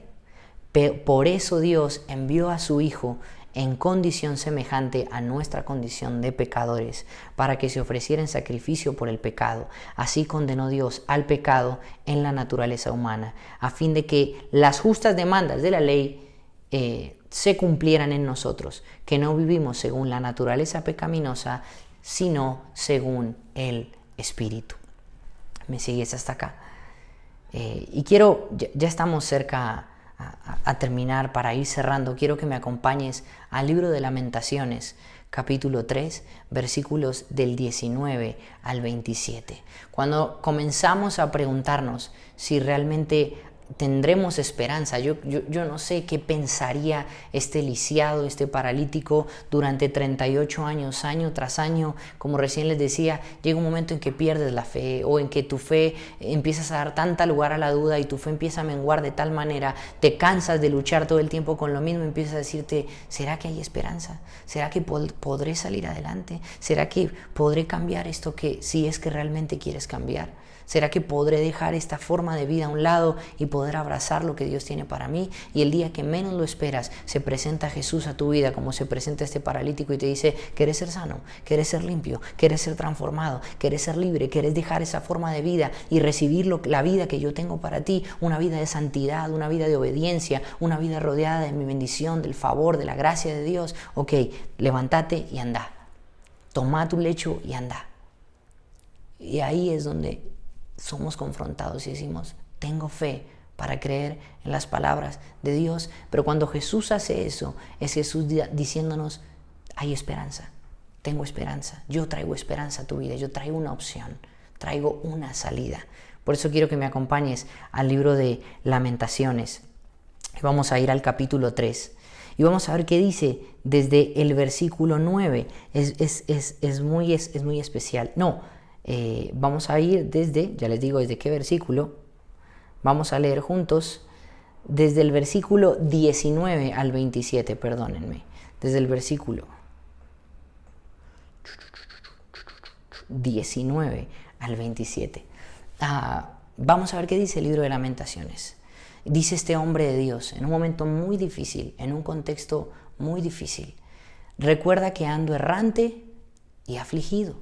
Speaker 1: Por eso Dios envió a su Hijo en condición semejante a nuestra condición de pecadores, para que se ofreciera en sacrificio por el pecado. Así condenó Dios al pecado en la naturaleza humana, a fin de que las justas demandas de la ley se cumplieran en nosotros, que no vivimos según la naturaleza pecaminosa, sino según el Espíritu. ¿Me sigues hasta acá? Y quiero, ya estamos cerca a terminar, para ir cerrando, quiero que me acompañes al libro de Lamentaciones, capítulo 3, versículos del 19 al 27. Cuando comenzamos a preguntarnos si realmente tendremos esperanza, yo no sé qué pensaría este lisiado, este paralítico durante 38 años, año tras año. Como recién les decía, llega un momento en que pierdes la fe, o en que tu fe empiezas a dar tanta lugar a la duda y tu fe empieza a menguar de tal manera, te cansas de luchar todo el tiempo con lo mismo, empiezas a decirte, ¿será que hay esperanza? ¿Será que podré salir adelante? ¿Será que podré cambiar esto, que si es que realmente quieres cambiar? ¿Será que podré dejar esta forma de vida a un lado y poder abrazar lo que Dios tiene para mí? Y el día que menos lo esperas, se presenta Jesús a tu vida, como se presenta este paralítico, y te dice, ¿quieres ser sano? ¿Quieres ser limpio? ¿Quieres ser transformado? ¿Quieres ser libre? ¿Quieres dejar esa forma de vida y recibir la vida que yo tengo para ti? Una vida de santidad, una vida de obediencia, una vida rodeada de mi bendición, del favor, de la gracia de Dios. Ok, levántate y anda. Toma tu lecho y anda. Y ahí es donde somos confrontados y decimos, tengo fe para creer en las palabras de Dios. Pero cuando Jesús hace eso, es Jesús diciéndonos, hay esperanza, tengo esperanza, yo traigo esperanza a tu vida, yo traigo una opción, traigo una salida. Por eso quiero que me acompañes al libro de Lamentaciones. Vamos a ir al capítulo 3 y vamos a ver qué dice desde el versículo 9. Es muy especial. Vamos a ir desde, ya les digo desde qué versículo, vamos a leer juntos desde el versículo 19 al 27, perdónenme, desde el versículo 19 al 27. Vamos a ver qué dice el libro de Lamentaciones. Dice este hombre de Dios, en un momento muy difícil, en un contexto muy difícil, recuerda que ando errante y afligido,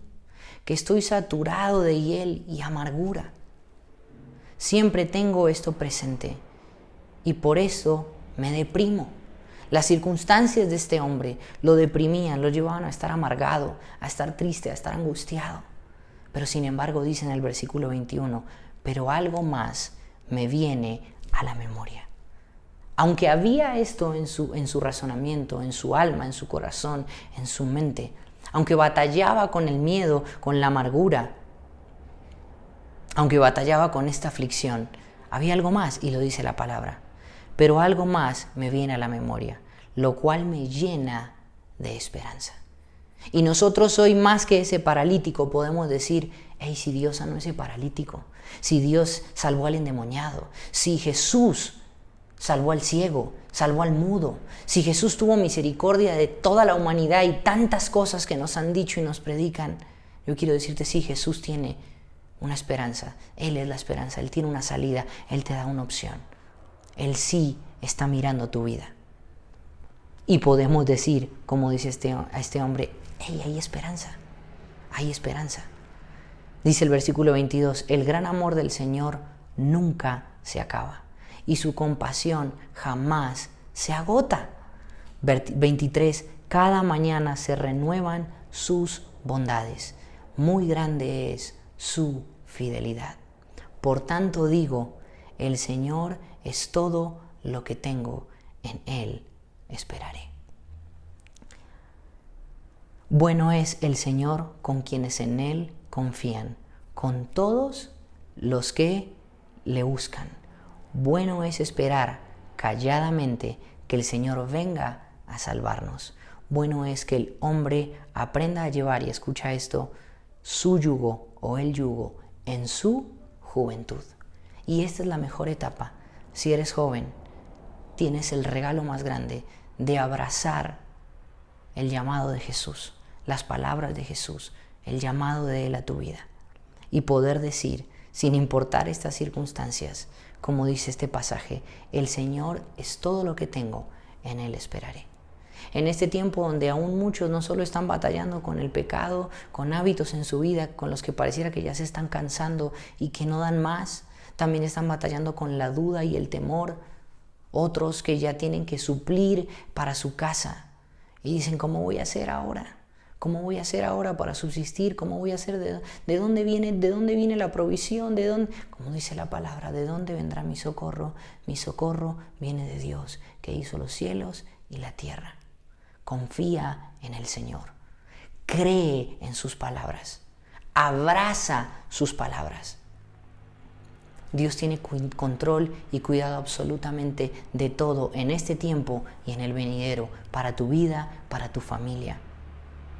Speaker 1: que estoy saturado de hiel y amargura. Siempre tengo esto presente y por eso me deprimo. Las circunstancias de este hombre lo deprimían, lo llevaban a estar amargado, a estar triste, a estar angustiado. Pero sin embargo dice en el versículo 21, pero algo más me viene a la memoria. Aunque había esto en su razonamiento, en su alma, en su corazón, en su mente, aunque batallaba con el miedo, con la amargura, aunque batallaba con esta aflicción, había algo más, y lo dice la palabra. Pero algo más me viene a la memoria, lo cual me llena de esperanza. Y nosotros hoy, más que ese paralítico, podemos decir, hey, si Dios sanó ese paralítico, si Dios salvó al endemoniado, si Jesús salvó al ciego, salvó al mudo. Si Jesús tuvo misericordia de toda la humanidad y tantas cosas que nos han dicho y nos predican, yo quiero decirte, sí, Jesús tiene una esperanza. Él es la esperanza, Él tiene una salida, Él te da una opción. Él sí está mirando tu vida. Y podemos decir, como dice a este hombre, hey, hay esperanza, hay esperanza. Dice el versículo 22, el gran amor del Señor nunca se acaba y su compasión jamás se agota. 23, cada mañana se renuevan sus bondades. Muy grande es su fidelidad. Por tanto digo, el Señor es todo lo que tengo, en Él esperaré. Bueno es el Señor con quienes en Él confían, con todos los que le buscan. Bueno es esperar calladamente que el Señor venga a salvarnos. Bueno es que el hombre aprenda a llevar, y escucha esto, su yugo o el yugo en su juventud. Y esta es la mejor etapa. Si eres joven, tienes el regalo más grande de abrazar el llamado de Jesús, las palabras de Jesús, el llamado de Él a tu vida. Y poder decir, sin importar estas circunstancias, como dice este pasaje, el Señor es todo lo que tengo, en Él esperaré. En este tiempo donde aún muchos no solo están batallando con el pecado, con hábitos en su vida, con los que pareciera que ya se están cansando y que no dan más, también están batallando con la duda y el temor. Otros que ya tienen que suplir para su casa y dicen, ¿cómo voy a hacer ahora? ¿Cómo voy a hacer ahora para subsistir? ¿Cómo voy a hacer? ¿De dónde viene la provisión? ¿De dónde? Como dice la palabra, ¿de dónde vendrá mi socorro? Mi socorro viene de Dios, que hizo los cielos y la tierra. Confía en el Señor. Cree en sus palabras. Abraza sus palabras. Dios tiene control y cuidado absolutamente de todo en este tiempo y en el venidero, para tu vida, para tu familia,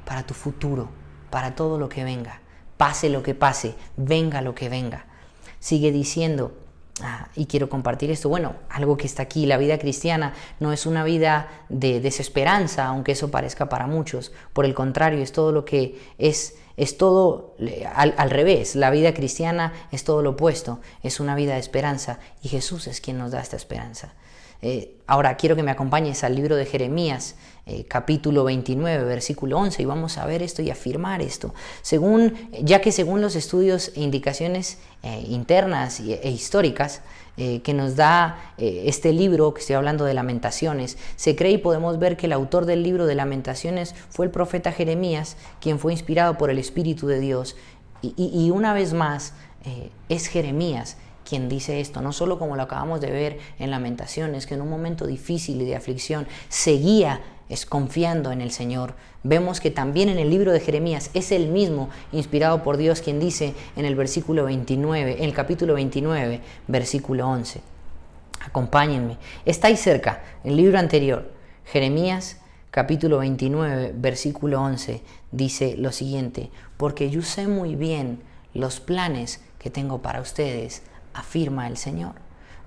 Speaker 1: para tu futuro, para todo lo que venga. Pase lo que pase, venga lo que venga. Sigue diciendo, y quiero compartir esto, bueno, algo que está aquí, la vida cristiana no es una vida de desesperanza, aunque eso parezca para muchos. Por el contrario, es todo lo que es todo al revés. La vida cristiana es todo lo opuesto, es una vida de esperanza y Jesús es quien nos da esta esperanza. Ahora quiero que me acompañes al libro de Jeremías, capítulo 29, versículo 11, y vamos a ver esto y afirmar esto. Ya que según los estudios e indicaciones internas e históricas que nos da este libro, que estoy hablando de Lamentaciones, se cree y podemos ver que el autor del libro de Lamentaciones fue el profeta Jeremías, quien fue inspirado por el Espíritu de Dios. Y una vez más, es Jeremías quien dice esto, no solo como lo acabamos de ver en Lamentaciones, que en un momento difícil y de aflicción seguía confiando en el Señor. Vemos que también en el libro de Jeremías es el mismo, inspirado por Dios, quien dice en el versículo 29, en el capítulo 29, versículo 11. Acompáñenme. Estáis cerca, el libro anterior, Jeremías, capítulo 29, versículo 11, dice lo siguiente: porque yo sé muy bien los planes que tengo para ustedes, afirma el Señor,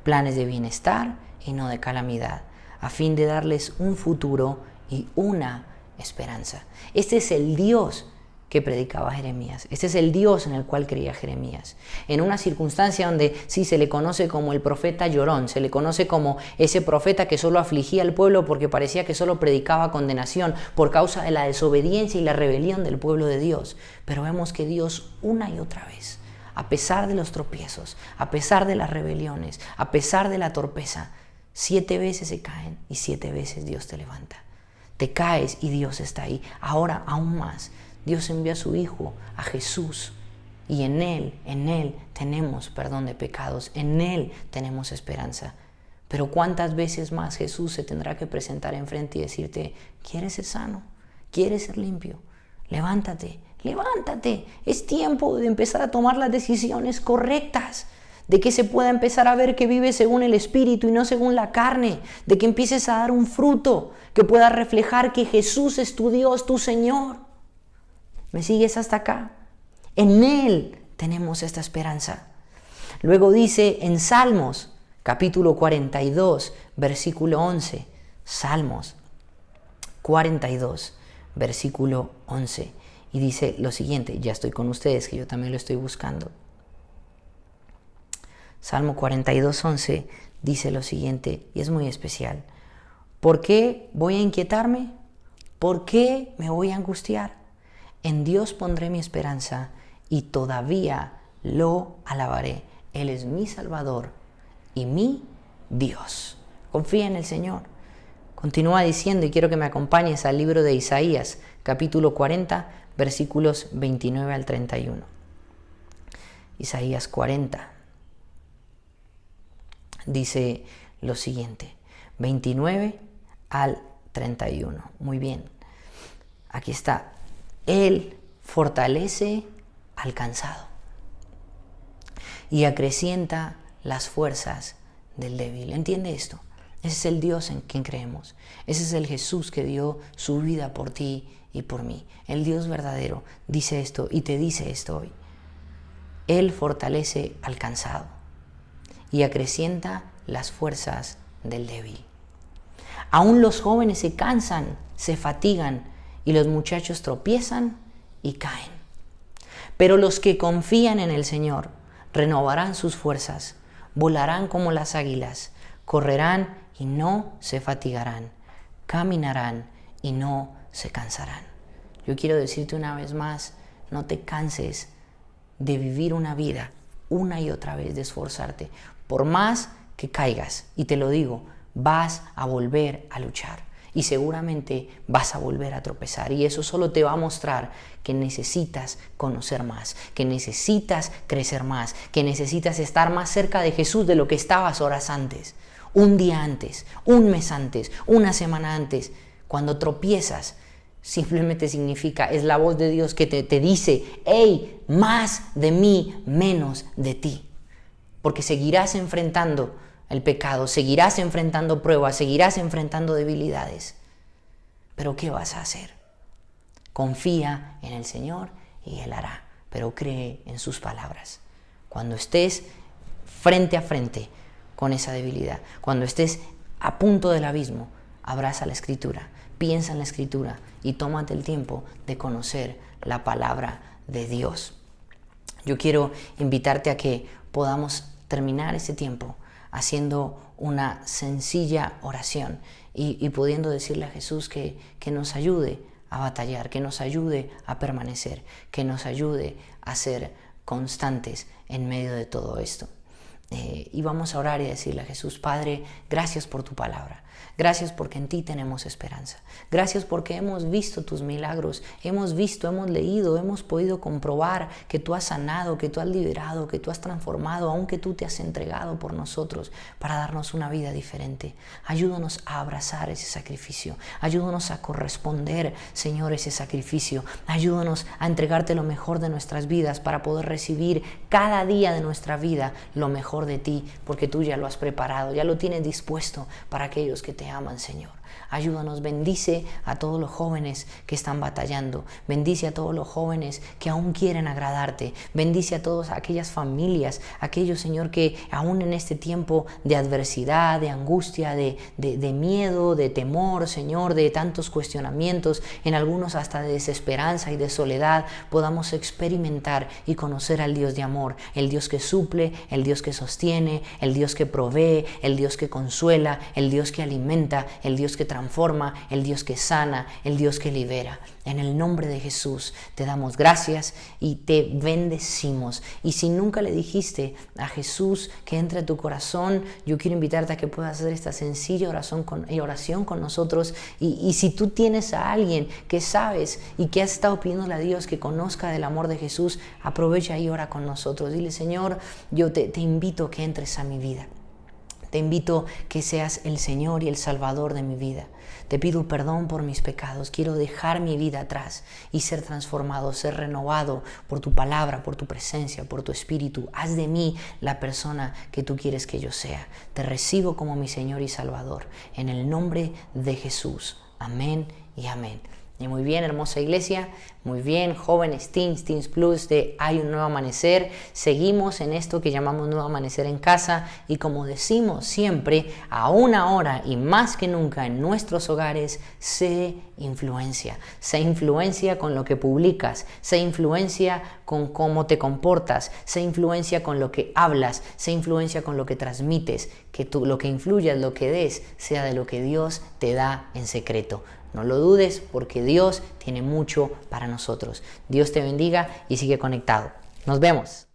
Speaker 1: planes de bienestar y no de calamidad, a fin de darles un futuro y una esperanza. Este es el Dios que predicaba Jeremías. Este es el Dios en el cual creía Jeremías. En una circunstancia donde sí se le conoce como el profeta llorón, se le conoce como ese profeta que solo afligía al pueblo porque parecía que solo predicaba condenación por causa de la desobediencia y la rebelión del pueblo de Dios. Pero vemos que Dios una y otra vez, a pesar de los tropiezos, a pesar de las rebeliones, a pesar de la torpeza, 7 veces se caen y 7 veces Dios te levanta. Te caes y Dios está ahí. Ahora aún más, Dios envía a su Hijo, a Jesús, y en Él tenemos perdón de pecados, en Él tenemos esperanza. Pero ¿cuántas veces más Jesús se tendrá que presentar enfrente y decirte, ¿quieres ser sano? ¿Quieres ser limpio? Levántate, levántate. Es tiempo de empezar a tomar las decisiones correctas, de que se pueda empezar a ver que vives según el Espíritu y no según la carne, de que empieces a dar un fruto que pueda reflejar que Jesús es tu Dios, tu Señor. ¿Me sigues hasta acá? En Él tenemos esta esperanza. Luego dice en Salmos, Capítulo 42, versículo 11. Salmos 42, versículo 11. Y dice lo siguiente, ya estoy con ustedes, que yo también lo estoy buscando. Salmo 42, 11 dice lo siguiente, y es muy especial. ¿Por qué voy a inquietarme? ¿Por qué me voy a angustiar? En Dios pondré mi esperanza y todavía lo alabaré. Él es mi Salvador y mi Dios. Confía en el Señor. Continúa diciendo, y quiero que me acompañes al libro de Isaías, capítulo 40, versículos 29 al 31. Isaías 40 dice lo siguiente, 29 al 31. Muy bien, aquí está. Él fortalece al cansado y acrecienta las fuerzas del débil. ¿Entiende esto? Ese es el Dios en quien creemos. Ese es el Jesús que dio su vida por ti y por mí. El Dios verdadero dice esto y te dice esto hoy. Él fortalece al cansado y acrecienta las fuerzas del débil. Aún los jóvenes se cansan, se fatigan y los muchachos tropiezan y caen. Pero los que confían en el Señor renovarán sus fuerzas, volarán como las águilas, correrán y no se fatigarán, caminarán y no se cansarán. Yo quiero decirte una vez más, no te canses de vivir una vida una y otra vez, de esforzarte. Por más que caigas, y te lo digo, vas a volver a luchar y seguramente vas a volver a tropezar, y eso solo te va a mostrar que necesitas conocer más, que necesitas crecer más, que necesitas estar más cerca de Jesús de lo que estabas horas antes, un día antes, un mes antes, una semana antes. Cuando tropiezas, simplemente significa, es la voz de Dios que te dice, hey, más de mí, menos de ti. Porque seguirás enfrentando el pecado, seguirás enfrentando pruebas, seguirás enfrentando debilidades. Pero ¿qué vas a hacer? Confía en el Señor y Él hará, pero cree en sus palabras. Cuando estés frente a frente con esa debilidad, cuando estés a punto del abismo, abraza la Escritura, piensa en la Escritura y tómate el tiempo de conocer la palabra de Dios. Yo quiero invitarte a que podamos terminar ese tiempo haciendo una sencilla oración y pudiendo decirle a Jesús que nos ayude a batallar, que nos ayude a permanecer, que nos ayude a ser constantes en medio de todo esto. Y vamos a orar y a decirle a Jesús, Padre, gracias por tu palabra. Gracias porque en ti tenemos esperanza. Gracias porque hemos visto tus milagros, hemos visto, hemos leído, hemos podido comprobar que tú has sanado, que tú has liberado, que tú has transformado, aunque tú te has entregado por nosotros para darnos una vida diferente. Ayúdanos a abrazar ese sacrificio. Ayúdanos a corresponder, Señor, ese sacrificio. Ayúdanos a entregarte lo mejor de nuestras vidas para poder recibir cada día de nuestra vida lo mejor de ti, porque tú ya lo has preparado, ya lo tienes dispuesto para aquellos que te aman, Señor. Ayúdanos, bendice a todos los jóvenes que están batallando, bendice a todos los jóvenes que aún quieren agradarte, bendice a todas aquellas familias, aquellos, Señor, que aún en este tiempo de adversidad, de angustia, de miedo, de temor, Señor, de tantos cuestionamientos, en algunos hasta de desesperanza y de soledad, podamos experimentar y conocer al Dios de amor, el Dios que suple, el Dios que sostiene, el Dios que provee, el Dios que consuela, el Dios que alimenta, el Dios que transforma, el Dios que sana, el Dios que libera. En el nombre de Jesús te damos gracias y te bendecimos. Y si nunca le dijiste a Jesús que entre a tu corazón, yo quiero invitarte a que puedas hacer esta sencilla oración con nosotros. Y si tú tienes a alguien que sabes y que has estado pidiéndole a Dios que conozca del amor de Jesús, aprovecha y ora con nosotros. Dile, Señor, yo te invito a que entres a mi vida. Te invito que seas el Señor y el Salvador de mi vida. Te pido perdón por mis pecados. Quiero dejar mi vida atrás y ser transformado, ser renovado por tu palabra, por tu presencia, por tu espíritu. Haz de mí la persona que tú quieres que yo sea. Te recibo como mi Señor y Salvador. En el nombre de Jesús. Amén y amén. Y muy bien, hermosa iglesia, muy bien, jóvenes, Teens Plus de Hay un Nuevo Amanecer. Seguimos en esto que llamamos Nuevo Amanecer en casa y como decimos siempre, aún ahora y más que nunca en nuestros hogares, sé influencia. Sé influencia con lo que publicas, sé influencia con cómo te comportas, sé influencia con lo que hablas, sé influencia con lo que transmites, que tú, lo que influyas, lo que des, sea de lo que Dios te da en secreto. No lo dudes porque Dios tiene mucho para nosotros. Dios te bendiga y sigue conectado. Nos vemos.